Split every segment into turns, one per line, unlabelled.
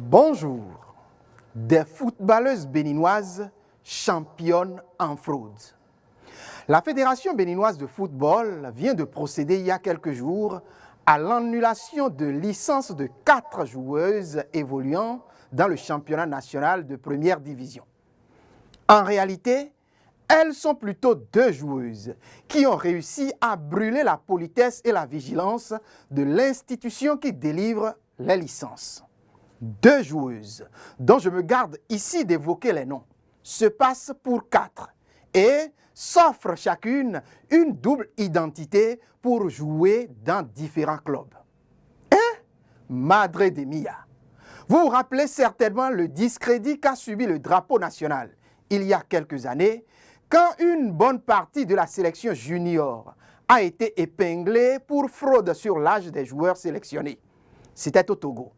Bonjour. Des footballeuses béninoises championnes en fraude. La Fédération béninoise de football vient de procéder il y a quelques jours à l'annulation de licences de 4 joueuses évoluant dans le championnat national de première division. En réalité, elles sont plutôt 2 joueuses qui ont réussi à brûler la politesse et la vigilance de l'institution qui délivre les licences. 2 joueuses, dont je me garde ici d'évoquer les noms, se passent pour 4 et s'offrent chacune une double identité pour jouer dans différents clubs. Madre de Mia. Vous vous rappelez certainement le discrédit qu'a subi le drapeau national il y a quelques années quand une bonne partie de la sélection junior a été épinglée pour fraude sur l'âge des joueurs sélectionnés. C'était au Togo.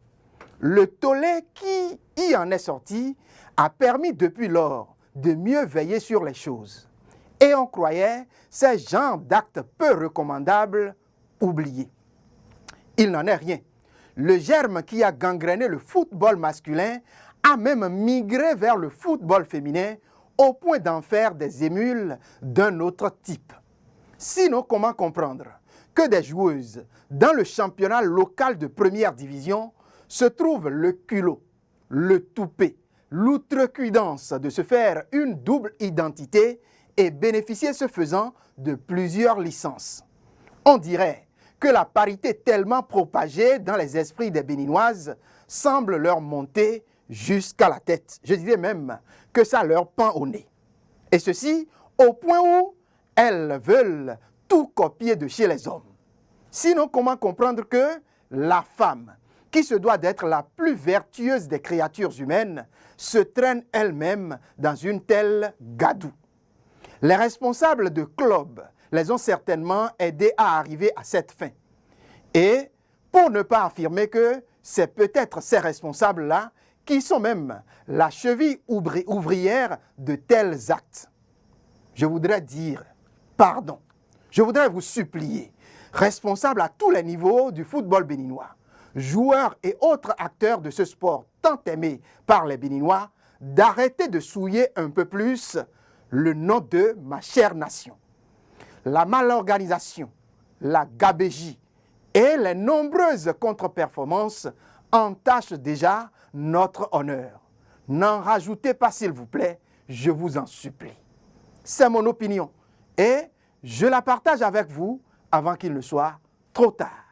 Le tollé qui y en est sorti a permis depuis lors de mieux veiller sur les choses. Et on croyait ces genres d'actes peu recommandables oubliés. Il n'en est rien. Le germe qui a gangréné le football masculin a même migré vers le football féminin au point d'en faire des émules d'un autre type. Sinon, comment comprendre que des joueuses dans le championnat local de première division se trouvent le culot, le toupet, l'outrecuidance de se faire une double identité et bénéficier ce faisant de plusieurs licences. On dirait que la parité tellement propagée dans les esprits des Béninoises semble leur monter jusqu'à la tête. Je dirais même que ça leur pend au nez. Et ceci au point où elles veulent tout copier de chez les hommes. Sinon, comment comprendre que la femme, qui se doit d'être la plus vertueuse des créatures humaines, se traîne elle-même dans une telle gadoue? Les responsables de clubs les ont certainement aidés à arriver à cette fin. Et pour ne pas affirmer que c'est peut-être ces responsables-là qui sont même la cheville ouvrière de tels actes, je voudrais dire pardon. Je voudrais vous supplier, responsables à tous les niveaux du football béninois, joueurs et autres acteurs de ce sport tant aimé par les Béninois, d'arrêter de souiller un peu plus le nom de ma chère nation. La malorganisation, la gabégie et les nombreuses contre-performances entachent déjà notre honneur. N'en rajoutez pas s'il vous plaît, je vous en supplie. C'est mon opinion et je la partage avec vous avant qu'il ne soit trop tard.